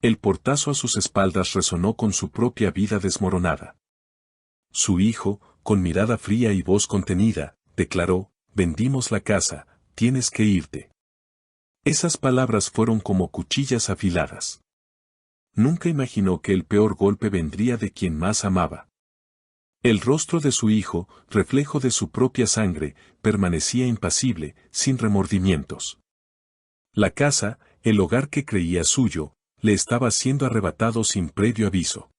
El portazo a sus espaldas resonó con su propia vida desmoronada. Su hijo, con mirada fría y voz contenida, declaró: vendimos la casa, tienes que irte. Esas palabras fueron como cuchillas afiladas. Nunca imaginó que el peor golpe vendría de quien más amaba. El rostro de su hijo, reflejo de su propia sangre, permanecía impasible, sin remordimientos. La casa, el hogar que creía suyo, le estaba siendo arrebatado sin previo aviso.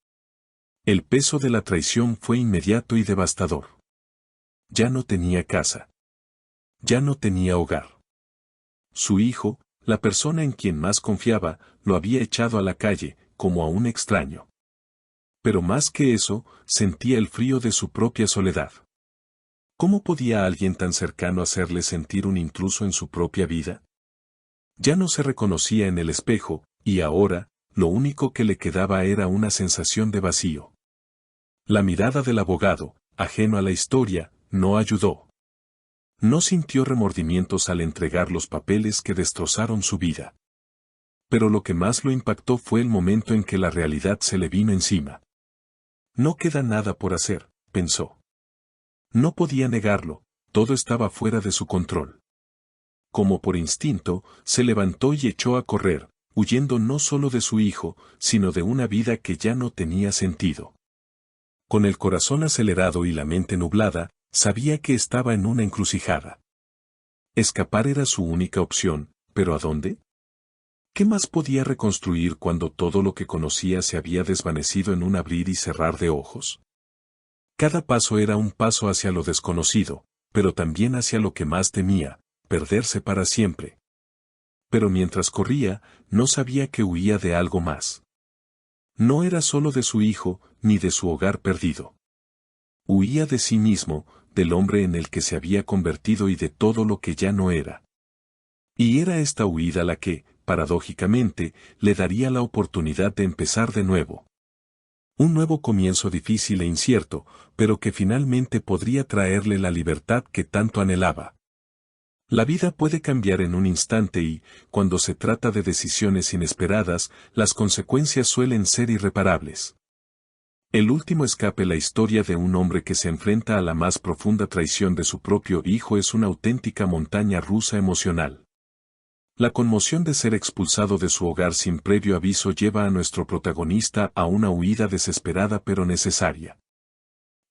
El peso de la traición fue inmediato y devastador. Ya no tenía casa. Ya no tenía hogar. Su hijo, la persona en quien más confiaba, lo había echado a la calle, como a un extraño. Pero más que eso, sentía el frío de su propia soledad. ¿Cómo podía alguien tan cercano hacerle sentir un intruso en su propia vida? Ya no se reconocía en el espejo, y ahora, lo único que le quedaba era una sensación de vacío. La mirada del abogado, ajeno a la historia, no ayudó. No sintió remordimientos al entregar los papeles que destrozaron su vida. Pero lo que más lo impactó fue el momento en que la realidad se le vino encima. No queda nada por hacer, pensó. No podía negarlo, todo estaba fuera de su control. Como por instinto, se levantó y echó a correr, huyendo no solo de su hijo, sino de una vida que ya no tenía sentido. Con el corazón acelerado y la mente nublada, sabía que estaba en una encrucijada. Escapar era su única opción, ¿pero a dónde? ¿Qué más podía reconstruir cuando todo lo que conocía se había desvanecido en un abrir y cerrar de ojos? Cada paso era un paso hacia lo desconocido, pero también hacia lo que más temía, perderse para siempre. Pero mientras corría, no sabía que huía de algo más. No era solo de su hijo, ni de su hogar perdido. Huía de sí mismo, del hombre en el que se había convertido y de todo lo que ya no era. Y era esta huida la que, paradójicamente, le daría la oportunidad de empezar de nuevo. Un nuevo comienzo difícil e incierto, pero que finalmente podría traerle la libertad que tanto anhelaba. La vida puede cambiar en un instante y, cuando se trata de decisiones inesperadas, las consecuencias suelen ser irreparables. El último escape, la historia de un hombre que se enfrenta a la más profunda traición de su propio hijo, es una auténtica montaña rusa emocional. La conmoción de ser expulsado de su hogar sin previo aviso lleva a nuestro protagonista a una huida desesperada pero necesaria.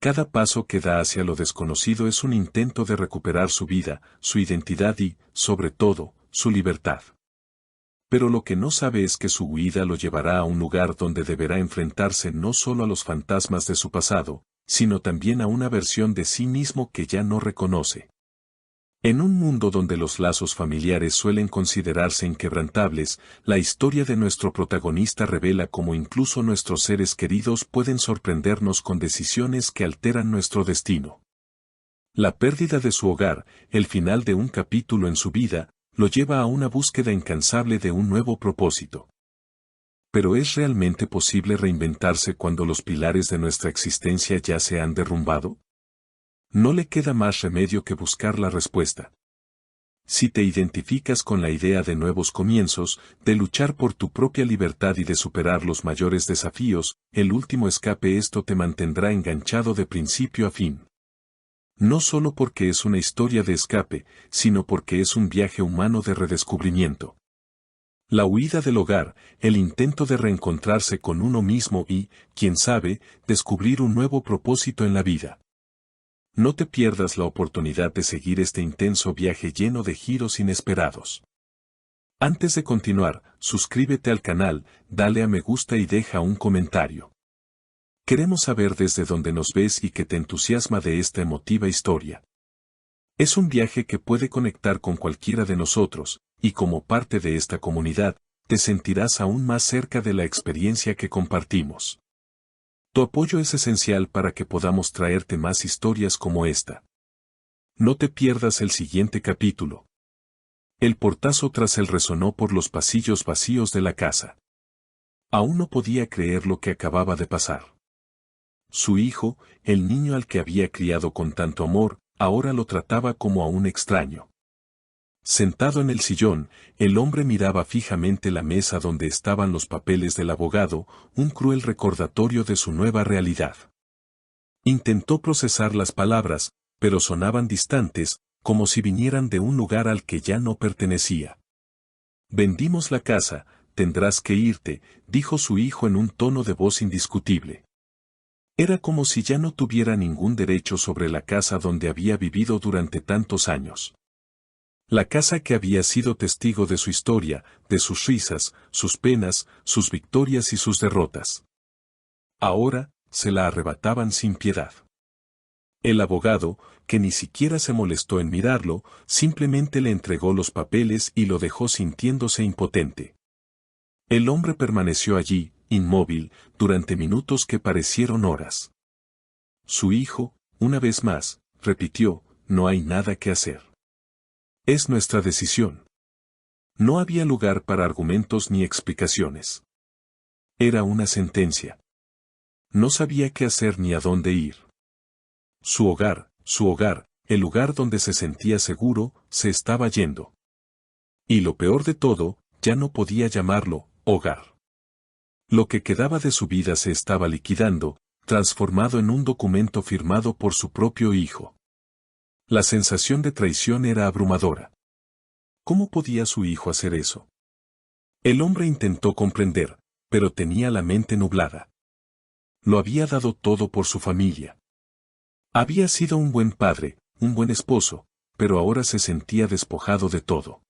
Cada paso que da hacia lo desconocido es un intento de recuperar su vida, su identidad y, sobre todo, su libertad. Pero lo que no sabe es que su huida lo llevará a un lugar donde deberá enfrentarse no solo a los fantasmas de su pasado, sino también a una versión de sí mismo que ya no reconoce. En un mundo donde los lazos familiares suelen considerarse inquebrantables, la historia de nuestro protagonista revela cómo incluso nuestros seres queridos pueden sorprendernos con decisiones que alteran nuestro destino. La pérdida de su hogar, el final de un capítulo en su vida, lo lleva a una búsqueda incansable de un nuevo propósito. ¿Pero es realmente posible reinventarse cuando los pilares de nuestra existencia ya se han derrumbado? No le queda más remedio que buscar la respuesta. Si te identificas con la idea de nuevos comienzos, de luchar por tu propia libertad y de superar los mayores desafíos, El último escape, esto te mantendrá enganchado de principio a fin. No solo porque es una historia de escape, sino porque es un viaje humano de redescubrimiento. La huida del hogar, el intento de reencontrarse con uno mismo y, quién sabe, descubrir un nuevo propósito en la vida. No te pierdas la oportunidad de seguir este intenso viaje lleno de giros inesperados. Antes de continuar, suscríbete al canal, dale a me gusta y deja un comentario. Queremos saber desde dónde nos ves y qué te entusiasma de esta emotiva historia. Es un viaje que puede conectar con cualquiera de nosotros, y como parte de esta comunidad, te sentirás aún más cerca de la experiencia que compartimos. Tu apoyo es esencial para que podamos traerte más historias como esta. No te pierdas el siguiente capítulo. El portazo tras él resonó por los pasillos vacíos de la casa. Aún no podía creer lo que acababa de pasar. Su hijo, el niño al que había criado con tanto amor, ahora lo trataba como a un extraño. Sentado en el sillón, el hombre miraba fijamente la mesa donde estaban los papeles del abogado, un cruel recordatorio de su nueva realidad. Intentó procesar las palabras, pero sonaban distantes, como si vinieran de un lugar al que ya no pertenecía. Vendimos la casa, tendrás que irte, dijo su hijo en un tono de voz indiscutible. Era como si ya no tuviera ningún derecho sobre la casa donde había vivido durante tantos años. La casa que había sido testigo de su historia, de sus risas, sus penas, sus victorias y sus derrotas. Ahora, se la arrebataban sin piedad. El abogado, que ni siquiera se molestó en mirarlo, simplemente le entregó los papeles y lo dejó sintiéndose impotente. El hombre permaneció allí, inmóvil, durante minutos que parecieron horas. Su hijo, una vez más, repitió, no hay nada que hacer. Es nuestra decisión. No había lugar para argumentos ni explicaciones. Era una sentencia. No sabía qué hacer ni a dónde ir. Su hogar, el lugar donde se sentía seguro, se estaba yendo. Y lo peor de todo, ya no podía llamarlo hogar. Lo que quedaba de su vida se estaba liquidando, transformado en un documento firmado por su propio hijo. La sensación de traición era abrumadora. ¿Cómo podía su hijo hacer eso? El hombre intentó comprender, pero tenía la mente nublada. Lo había dado todo por su familia. Había sido un buen padre, un buen esposo, pero ahora se sentía despojado de todo.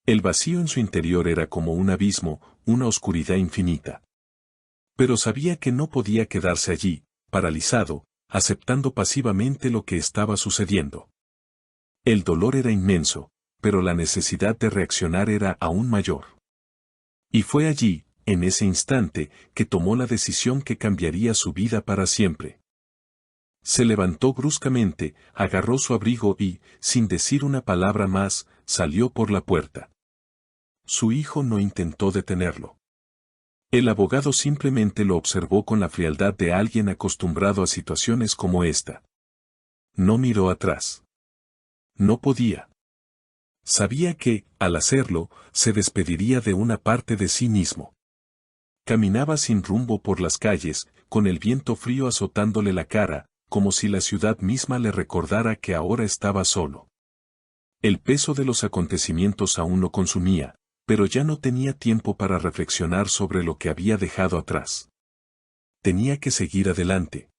El vacío en su interior era como un abismo, una oscuridad infinita. Pero sabía que no podía quedarse allí, paralizado, aceptando pasivamente lo que estaba sucediendo. El dolor era inmenso, pero la necesidad de reaccionar era aún mayor. Y fue allí, en ese instante, que tomó la decisión que cambiaría su vida para siempre. Se levantó bruscamente, agarró su abrigo y, sin decir una palabra más, salió por la puerta. Su hijo no intentó detenerlo. El abogado simplemente lo observó con la frialdad de alguien acostumbrado a situaciones como esta. No miró atrás. No podía. Sabía que, al hacerlo, se despediría de una parte de sí mismo. Caminaba sin rumbo por las calles, con el viento frío azotándole la cara, como si la ciudad misma le recordara que ahora estaba solo. El peso de los acontecimientos aún lo consumía, pero ya no tenía tiempo para reflexionar sobre lo que había dejado atrás. Tenía que seguir adelante.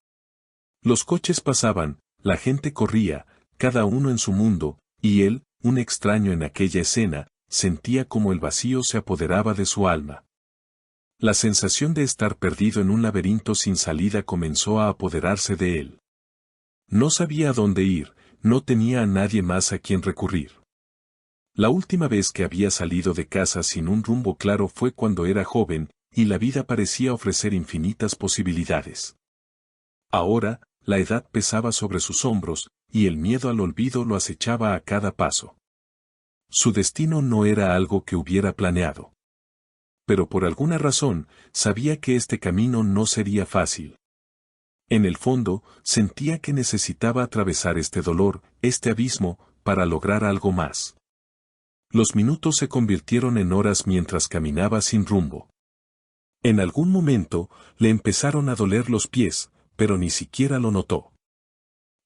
Los coches pasaban, la gente corría, cada uno en su mundo, y él, un extraño en aquella escena, sentía como el vacío se apoderaba de su alma. La sensación de estar perdido en un laberinto sin salida comenzó a apoderarse de él. No sabía a dónde ir, no tenía a nadie más a quien recurrir. La última vez que había salido de casa sin un rumbo claro fue cuando era joven, y la vida parecía ofrecer infinitas posibilidades. Ahora, la edad pesaba sobre sus hombros, y el miedo al olvido lo acechaba a cada paso. Su destino no era algo que hubiera planeado. Pero por alguna razón, sabía que este camino no sería fácil. En el fondo, sentía que necesitaba atravesar este dolor, este abismo, para lograr algo más. Los minutos se convirtieron en horas mientras caminaba sin rumbo. En algún momento, le empezaron a doler los pies, pero ni siquiera lo notó.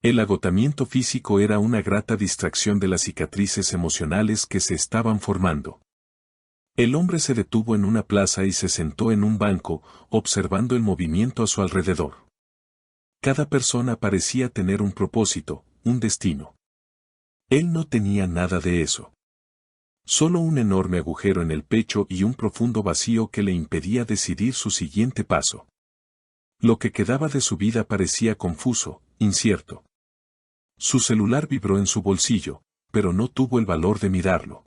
El agotamiento físico era una grata distracción de las cicatrices emocionales que se estaban formando. El hombre se detuvo en una plaza y se sentó en un banco, observando el movimiento a su alrededor. Cada persona parecía tener un propósito, un destino. Él no tenía nada de eso. Solo un enorme agujero en el pecho y un profundo vacío que le impedía decidir su siguiente paso. Lo que quedaba de su vida parecía confuso, incierto. Su celular vibró en su bolsillo, pero no tuvo el valor de mirarlo.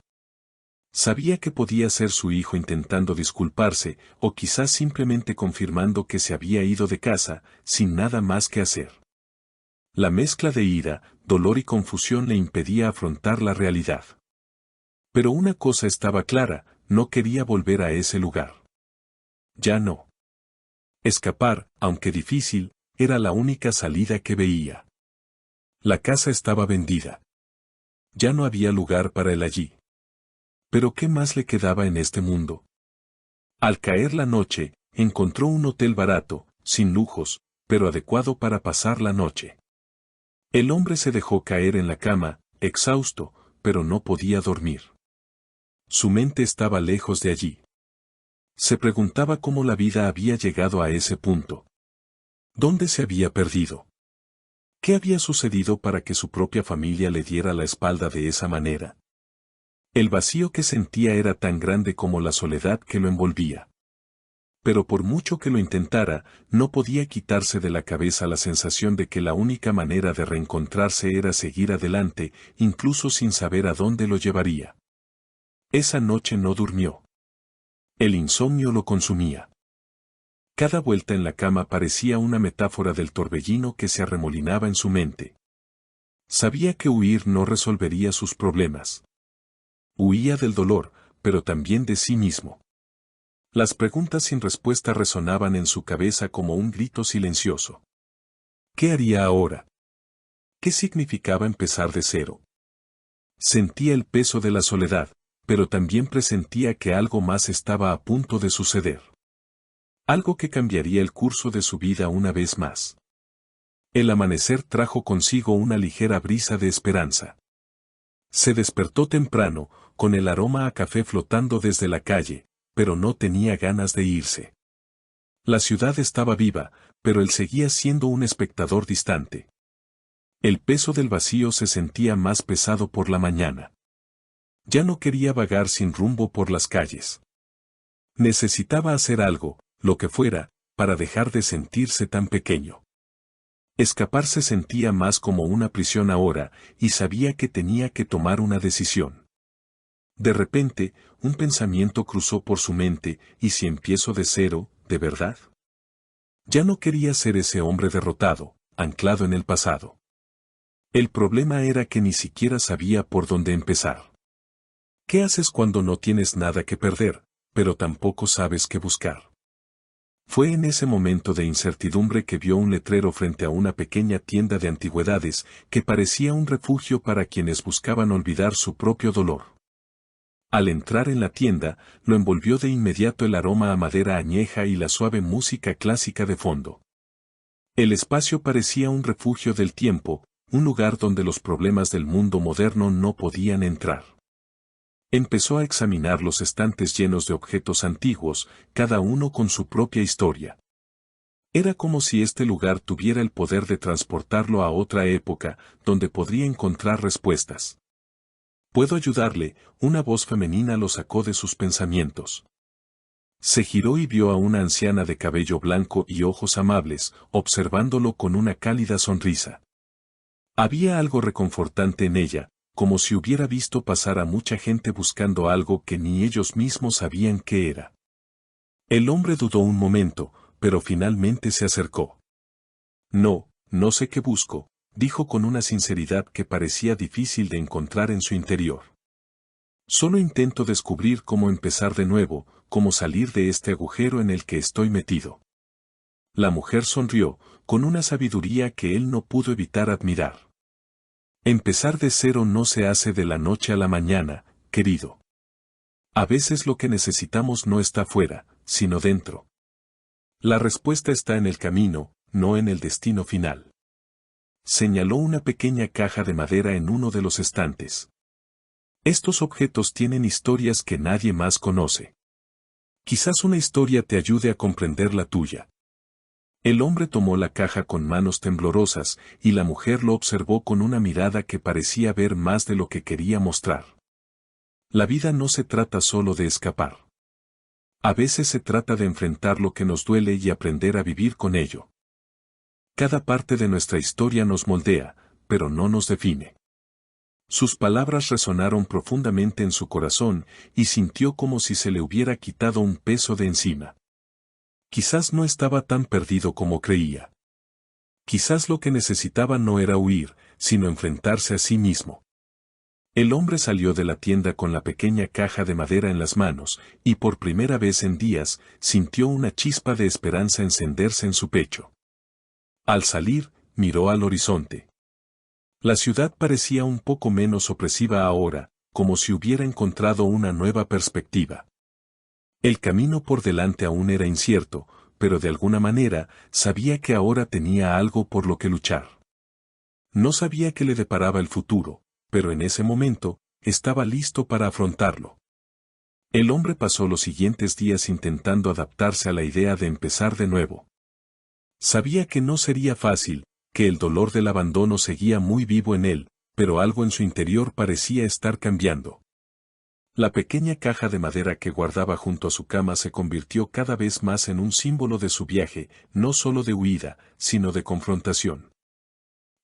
Sabía que podía ser su hijo intentando disculparse, o quizás simplemente confirmando que se había ido de casa, sin nada más que hacer. La mezcla de ira, dolor y confusión le impedía afrontar la realidad. Pero una cosa estaba clara, no quería volver a ese lugar. Ya no. Escapar, aunque difícil, era la única salida que veía. La casa estaba vendida. Ya no había lugar para él allí. Pero ¿qué más le quedaba en este mundo? Al caer la noche, encontró un hotel barato, sin lujos, pero adecuado para pasar la noche. El hombre se dejó caer en la cama, exhausto, pero no podía dormir. Su mente estaba lejos de allí. Se preguntaba cómo la vida había llegado a ese punto. ¿Dónde se había perdido? ¿Qué había sucedido para que su propia familia le diera la espalda de esa manera? El vacío que sentía era tan grande como la soledad que lo envolvía. Pero por mucho que lo intentara, no podía quitarse de la cabeza la sensación de que la única manera de reencontrarse era seguir adelante, incluso sin saber a dónde lo llevaría. Esa noche no durmió. El insomnio lo consumía. Cada vuelta en la cama parecía una metáfora del torbellino que se arremolinaba en su mente. Sabía que huir no resolvería sus problemas. Huía del dolor, pero también de sí mismo. Las preguntas sin respuesta resonaban en su cabeza como un grito silencioso. ¿Qué haría ahora? ¿Qué significaba empezar de cero? Sentía el peso de la soledad, pero también presentía que algo más estaba a punto de suceder. Algo que cambiaría el curso de su vida una vez más. El amanecer trajo consigo una ligera brisa de esperanza. Se despertó temprano, con el aroma a café flotando desde la calle, pero no tenía ganas de irse. La ciudad estaba viva, pero él seguía siendo un espectador distante. El peso del vacío se sentía más pesado por la mañana. Ya no quería vagar sin rumbo por las calles. Necesitaba hacer algo, lo que fuera, para dejar de sentirse tan pequeño. Escapar se sentía más como una prisión ahora, y sabía que tenía que tomar una decisión. De repente, un pensamiento cruzó por su mente, ¿y si empiezo de cero, de verdad? Ya no quería ser ese hombre derrotado, anclado en el pasado. El problema era que ni siquiera sabía por dónde empezar. ¿Qué haces cuando no tienes nada que perder, pero tampoco sabes qué buscar? Fue en ese momento de incertidumbre que vio un letrero frente a una pequeña tienda de antigüedades que parecía un refugio para quienes buscaban olvidar su propio dolor. Al entrar en la tienda, lo envolvió de inmediato el aroma a madera añeja y la suave música clásica de fondo. El espacio parecía un refugio del tiempo, un lugar donde los problemas del mundo moderno no podían entrar. Empezó a examinar los estantes llenos de objetos antiguos, cada uno con su propia historia. Era como si este lugar tuviera el poder de transportarlo a otra época, donde podría encontrar respuestas. «¿Puedo ayudarle?», una voz femenina lo sacó de sus pensamientos. Se giró y vio a una anciana de cabello blanco y ojos amables, observándolo con una cálida sonrisa. Había algo reconfortante en ella, como si hubiera visto pasar a mucha gente buscando algo que ni ellos mismos sabían qué era. El hombre dudó un momento, pero finalmente se acercó. No sé qué busco», dijo con una sinceridad que parecía difícil de encontrar en su interior. «Solo intento descubrir cómo empezar de nuevo, cómo salir de este agujero en el que estoy metido». La mujer sonrió, con una sabiduría que él no pudo evitar admirar. «Empezar de cero no se hace de la noche a la mañana, querido. A veces lo que necesitamos no está fuera, sino dentro. La respuesta está en el camino, no en el destino final». Señaló una pequeña caja de madera en uno de los estantes. «Estos objetos tienen historias que nadie más conoce. Quizás una historia te ayude a comprender la tuya». El hombre tomó la caja con manos temblorosas, y la mujer lo observó con una mirada que parecía ver más de lo que quería mostrar. La vida no se trata solo de escapar. A veces se trata de enfrentar lo que nos duele y aprender a vivir con ello. Cada parte de nuestra historia nos moldea, pero no nos define. Sus palabras resonaron profundamente en su corazón, y sintió como si se le hubiera quitado un peso de encima. Quizás no estaba tan perdido como creía. Quizás lo que necesitaba no era huir, sino enfrentarse a sí mismo. El hombre salió de la tienda con la pequeña caja de madera en las manos, y por primera vez en días, sintió una chispa de esperanza encenderse en su pecho. Al salir, miró al horizonte. La ciudad parecía un poco menos opresiva ahora, como si hubiera encontrado una nueva perspectiva. El camino por delante aún era incierto, pero de alguna manera sabía que ahora tenía algo por lo que luchar. No sabía qué le deparaba el futuro, pero en ese momento estaba listo para afrontarlo. El hombre pasó los siguientes días intentando adaptarse a la idea de empezar de nuevo. Sabía que no sería fácil, que el dolor del abandono seguía muy vivo en él, pero algo en su interior parecía estar cambiando. La pequeña caja de madera que guardaba junto a su cama se convirtió cada vez más en un símbolo de su viaje, no solo de huida, sino de confrontación.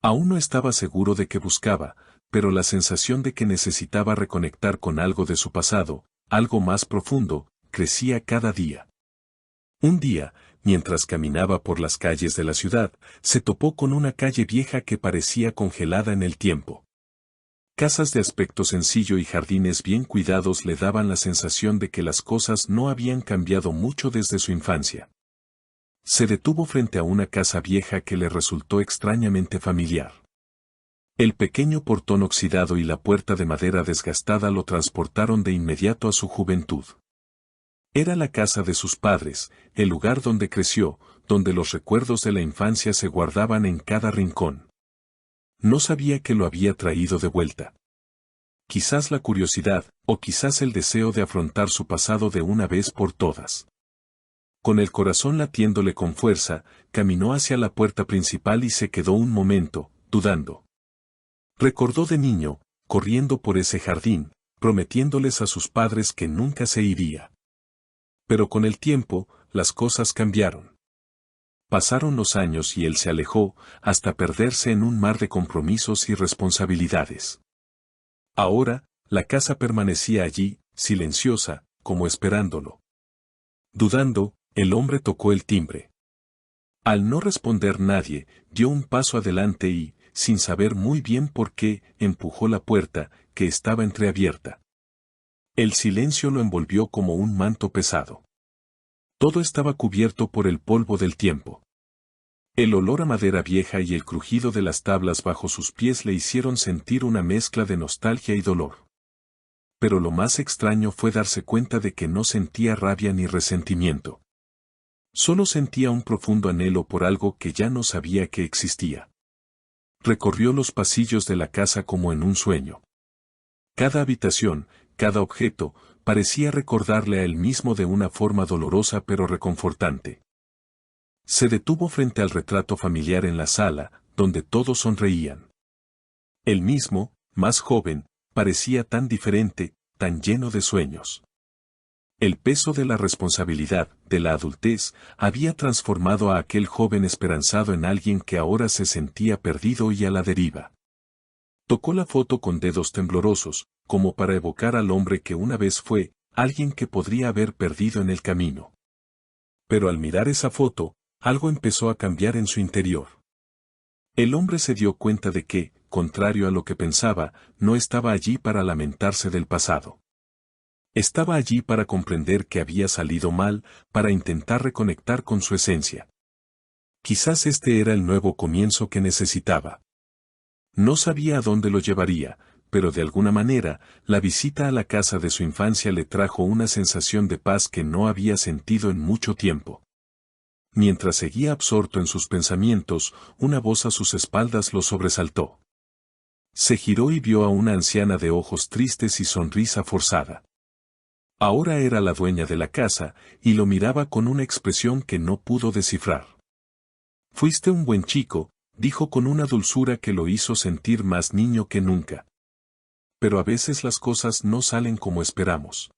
Aún no estaba seguro de qué buscaba, pero la sensación de que necesitaba reconectar con algo de su pasado, algo más profundo, crecía cada día. Un día, mientras caminaba por las calles de la ciudad, se topó con una calle vieja que parecía congelada en el tiempo. Casas de aspecto sencillo y jardines bien cuidados le daban la sensación de que las cosas no habían cambiado mucho desde su infancia. Se detuvo frente a una casa vieja que le resultó extrañamente familiar. El pequeño portón oxidado y la puerta de madera desgastada lo transportaron de inmediato a su juventud. Era la casa de sus padres, el lugar donde creció, donde los recuerdos de la infancia se guardaban en cada rincón. No sabía qué lo había traído de vuelta. Quizás la curiosidad, o quizás el deseo de afrontar su pasado de una vez por todas. Con el corazón latiéndole con fuerza, caminó hacia la puerta principal y se quedó un momento, dudando. Recordó de niño, corriendo por ese jardín, prometiéndoles a sus padres que nunca se iría. Pero con el tiempo, las cosas cambiaron. Pasaron los años y él se alejó, hasta perderse en un mar de compromisos y responsabilidades. Ahora, la casa permanecía allí, silenciosa, como esperándolo. Dudando, el hombre tocó el timbre. Al no responder nadie, dio un paso adelante y, sin saber muy bien por qué, empujó la puerta, que estaba entreabierta. El silencio lo envolvió como un manto pesado. Todo estaba cubierto por el polvo del tiempo. El olor a madera vieja y el crujido de las tablas bajo sus pies le hicieron sentir una mezcla de nostalgia y dolor. Pero lo más extraño fue darse cuenta de que no sentía rabia ni resentimiento. Solo sentía un profundo anhelo por algo que ya no sabía que existía. Recorrió los pasillos de la casa como en un sueño. Cada habitación, cada objeto, parecía recordarle a él mismo de una forma dolorosa pero reconfortante. Se detuvo frente al retrato familiar en la sala, donde todos sonreían. Él mismo, más joven, parecía tan diferente, tan lleno de sueños. El peso de la responsabilidad, de la adultez, había transformado a aquel joven esperanzado en alguien que ahora se sentía perdido y a la deriva. Tocó la foto con dedos temblorosos, como para evocar al hombre que una vez fue, alguien que podría haber perdido en el camino. Pero al mirar esa foto, algo empezó a cambiar en su interior. El hombre se dio cuenta de que, contrario a lo que pensaba, no estaba allí para lamentarse del pasado. Estaba allí para comprender que había salido mal, para intentar reconectar con su esencia. Quizás este era el nuevo comienzo que necesitaba. No sabía a dónde lo llevaría, pero de alguna manera, la visita a la casa de su infancia le trajo una sensación de paz que no había sentido en mucho tiempo. Mientras seguía absorto en sus pensamientos, una voz a sus espaldas lo sobresaltó. Se giró y vio a una anciana de ojos tristes y sonrisa forzada. Ahora era la dueña de la casa, y lo miraba con una expresión que no pudo descifrar. «Fuiste un buen chico», dijo con una dulzura que lo hizo sentir más niño que nunca. «Pero a veces las cosas no salen como esperamos.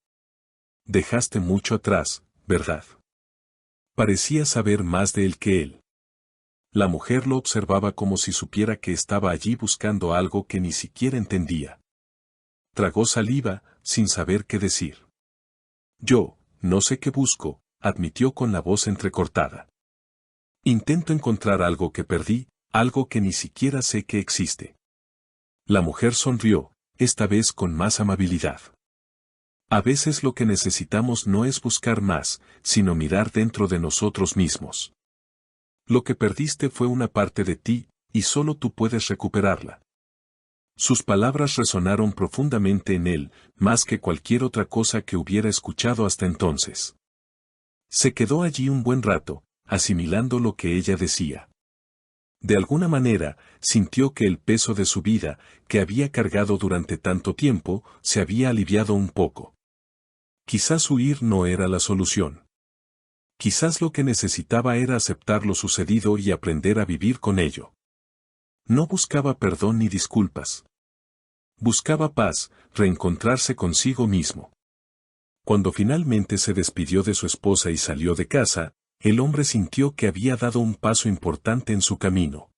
Dejaste mucho atrás, ¿verdad?» Parecía saber más de él que él. La mujer lo observaba como si supiera que estaba allí buscando algo que ni siquiera entendía. Tragó saliva, sin saber qué decir. «Yo, no sé qué busco», admitió con la voz entrecortada. «Intento encontrar algo que perdí, algo que ni siquiera sé que existe». La mujer sonrió, esta vez con más amabilidad. A veces lo que necesitamos no es buscar más, sino mirar dentro de nosotros mismos. Lo que perdiste fue una parte de ti, y solo tú puedes recuperarla. Sus palabras resonaron profundamente en él, más que cualquier otra cosa que hubiera escuchado hasta entonces. Se quedó allí un buen rato, asimilando lo que ella decía. De alguna manera, sintió que el peso de su vida, que había cargado durante tanto tiempo, se había aliviado un poco. Quizás huir no era la solución. Quizás lo que necesitaba era aceptar lo sucedido y aprender a vivir con ello. No buscaba perdón ni disculpas. Buscaba paz, reencontrarse consigo mismo. Cuando finalmente se despidió de su esposa y salió de casa, el hombre sintió que había dado un paso importante en su camino.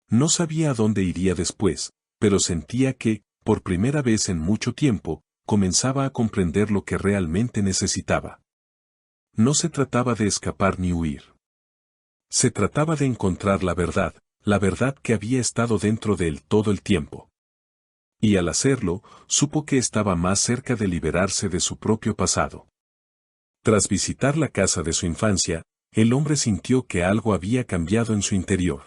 No sabía a dónde iría después, pero sentía que, por primera vez en mucho tiempo, comenzaba a comprender lo que realmente necesitaba. No se trataba de escapar ni huir. Se trataba de encontrar la verdad que había estado dentro de él todo el tiempo. Y al hacerlo, supo que estaba más cerca de liberarse de su propio pasado. Tras visitar la casa de su infancia, el hombre sintió que algo había cambiado en su interior.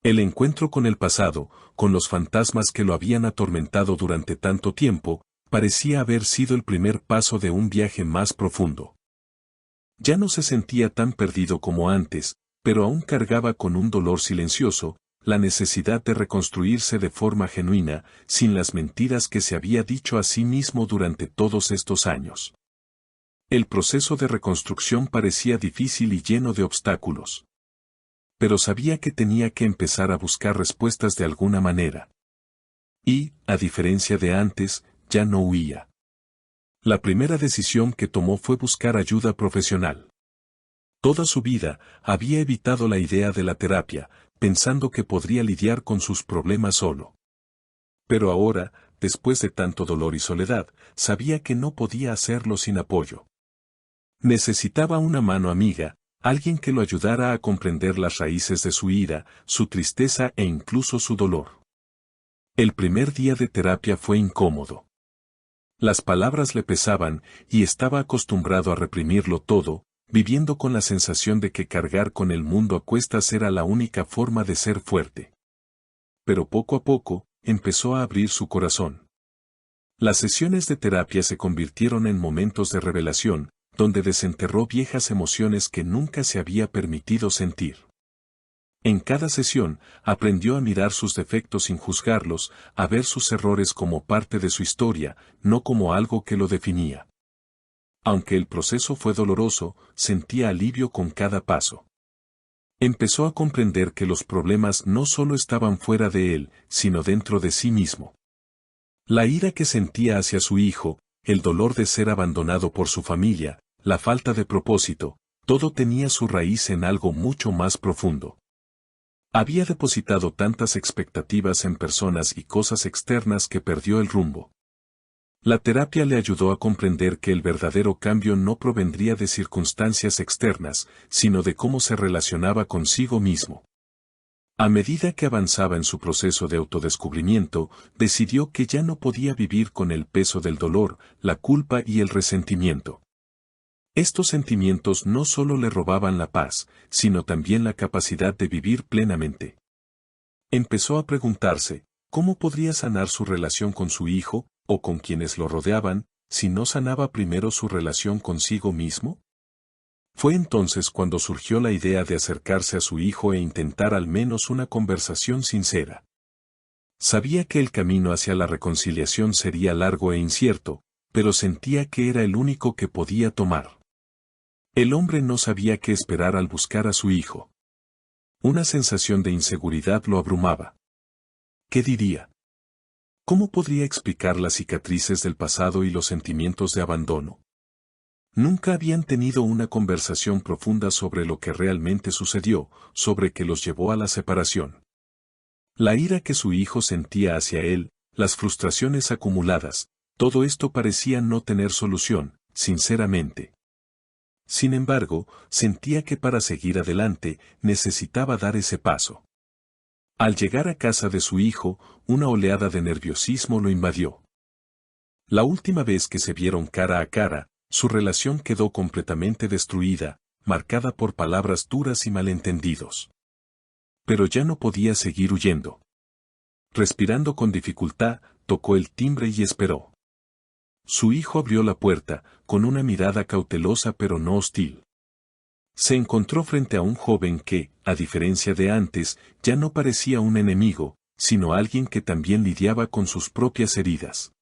El encuentro con el pasado, con los fantasmas que lo habían atormentado durante tanto tiempo, parecía haber sido el primer paso de un viaje más profundo. Ya no se sentía tan perdido como antes, pero aún cargaba con un dolor silencioso, la necesidad de reconstruirse de forma genuina, sin las mentiras que se había dicho a sí mismo durante todos estos años. El proceso de reconstrucción parecía difícil y lleno de obstáculos. Pero sabía que tenía que empezar a buscar respuestas de alguna manera. Y, a diferencia de antes, ya no huía. La primera decisión que tomó fue buscar ayuda profesional. Toda su vida, había evitado la idea de la terapia, pensando que podría lidiar con sus problemas solo. Pero ahora, después de tanto dolor y soledad, sabía que no podía hacerlo sin apoyo. Necesitaba una mano amiga, alguien que lo ayudara a comprender las raíces de su ira, su tristeza e incluso su dolor. El primer día de terapia fue incómodo. Las palabras le pesaban, y estaba acostumbrado a reprimirlo todo, viviendo con la sensación de que cargar con el mundo a cuestas era la única forma de ser fuerte. Pero poco a poco, empezó a abrir su corazón. Las sesiones de terapia se convirtieron en momentos de revelación, donde desenterró viejas emociones que nunca se había permitido sentir. En cada sesión, aprendió a mirar sus defectos sin juzgarlos, a ver sus errores como parte de su historia, no como algo que lo definía. Aunque el proceso fue doloroso, sentía alivio con cada paso. Empezó a comprender que los problemas no solo estaban fuera de él, sino dentro de sí mismo. La ira que sentía hacia su hijo, el dolor de ser abandonado por su familia, la falta de propósito, todo tenía su raíz en algo mucho más profundo. Había depositado tantas expectativas en personas y cosas externas que perdió el rumbo. La terapia le ayudó a comprender que el verdadero cambio no provendría de circunstancias externas, sino de cómo se relacionaba consigo mismo. A medida que avanzaba en su proceso de autodescubrimiento, decidió que ya no podía vivir con el peso del dolor, la culpa y el resentimiento. Estos sentimientos no solo le robaban la paz, sino también la capacidad de vivir plenamente. Empezó a preguntarse, ¿cómo podría sanar su relación con su hijo, o con quienes lo rodeaban, si no sanaba primero su relación consigo mismo? Fue entonces cuando surgió la idea de acercarse a su hijo e intentar al menos una conversación sincera. Sabía que el camino hacia la reconciliación sería largo e incierto, pero sentía que era el único que podía tomar. El hombre no sabía qué esperar al buscar a su hijo. Una sensación de inseguridad lo abrumaba. ¿Qué diría? ¿Cómo podría explicar las cicatrices del pasado y los sentimientos de abandono? Nunca habían tenido una conversación profunda sobre lo que realmente sucedió, sobre qué los llevó a la separación. La ira que su hijo sentía hacia él, las frustraciones acumuladas, todo esto parecía no tener solución, sinceramente. Sin embargo, sentía que para seguir adelante, necesitaba dar ese paso. Al llegar a casa de su hijo, una oleada de nerviosismo lo invadió. La última vez que se vieron cara a cara, su relación quedó completamente destruida, marcada por palabras duras y malentendidos. Pero ya no podía seguir huyendo. Respirando con dificultad, tocó el timbre y esperó. Su hijo abrió la puerta, con una mirada cautelosa pero no hostil. Se encontró frente a un joven que, a diferencia de antes, ya no parecía un enemigo, sino alguien que también lidiaba con sus propias heridas.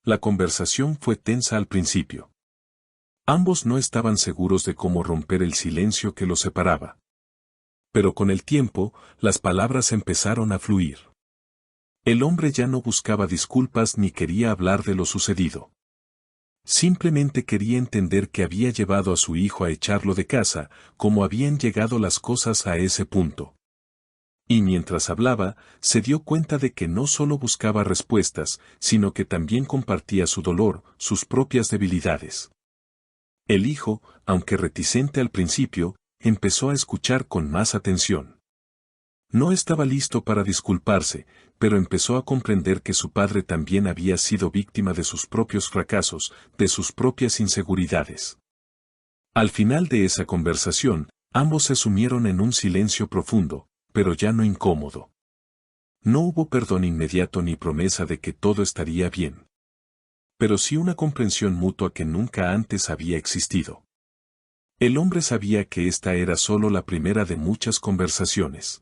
La conversación fue tensa al principio. Ambos no estaban seguros de cómo romper el silencio que los separaba. Pero con el tiempo, las palabras empezaron a fluir. El hombre ya no buscaba disculpas ni quería hablar de lo sucedido. Simplemente quería entender qué había llevado a su hijo a echarlo de casa, cómo habían llegado las cosas a ese punto. Y mientras hablaba, se dio cuenta de que no solo buscaba respuestas, sino que también compartía su dolor, sus propias debilidades. El hijo, aunque reticente al principio, empezó a escuchar con más atención. No estaba listo para disculparse, pero empezó a comprender que su padre también había sido víctima de sus propios fracasos, de sus propias inseguridades. Al final de esa conversación, ambos se sumieron en un silencio profundo, pero ya no incómodo. No hubo perdón inmediato ni promesa de que todo estaría bien. Pero sí una comprensión mutua que nunca antes había existido. El hombre sabía que esta era solo la primera de muchas conversaciones.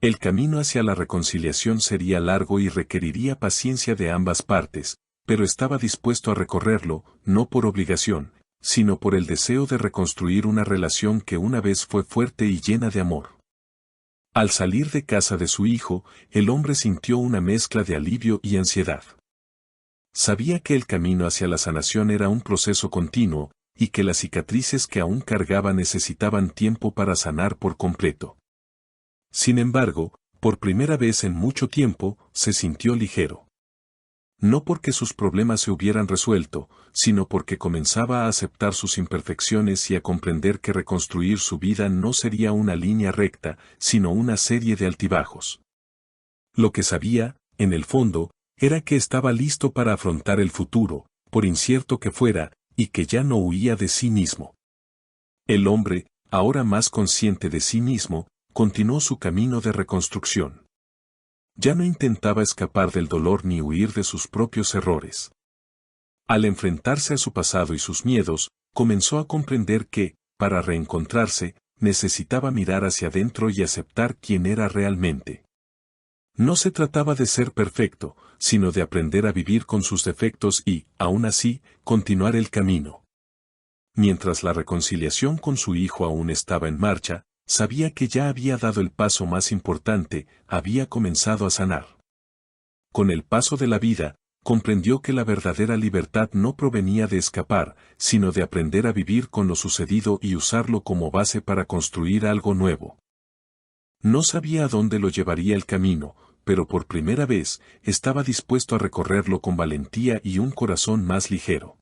El camino hacia la reconciliación sería largo y requeriría paciencia de ambas partes, pero estaba dispuesto a recorrerlo, no por obligación, sino por el deseo de reconstruir una relación que una vez fue fuerte y llena de amor. Al salir de casa de su hijo, el hombre sintió una mezcla de alivio y ansiedad. Sabía que el camino hacia la sanación era un proceso continuo, y que las cicatrices que aún cargaba necesitaban tiempo para sanar por completo. Sin embargo, por primera vez en mucho tiempo, se sintió ligero. No porque sus problemas se hubieran resuelto, sino porque comenzaba a aceptar sus imperfecciones y a comprender que reconstruir su vida no sería una línea recta, sino una serie de altibajos. Lo que sabía, en el fondo, era que estaba listo para afrontar el futuro, por incierto que fuera, y que ya no huía de sí mismo. El hombre, ahora más consciente de sí mismo, continuó su camino de reconstrucción. Ya no intentaba escapar del dolor ni huir de sus propios errores. Al enfrentarse a su pasado y sus miedos, comenzó a comprender que, para reencontrarse, necesitaba mirar hacia adentro y aceptar quién era realmente. No se trataba de ser perfecto, sino de aprender a vivir con sus defectos y, aún así, continuar el camino. Mientras la reconciliación con su hijo aún estaba en marcha, sabía que ya había dado el paso más importante, había comenzado a sanar. Con el paso de la vida, comprendió que la verdadera libertad no provenía de escapar, sino de aprender a vivir con lo sucedido y usarlo como base para construir algo nuevo. No sabía a dónde lo llevaría el camino, pero por primera vez, estaba dispuesto a recorrerlo con valentía y un corazón más ligero.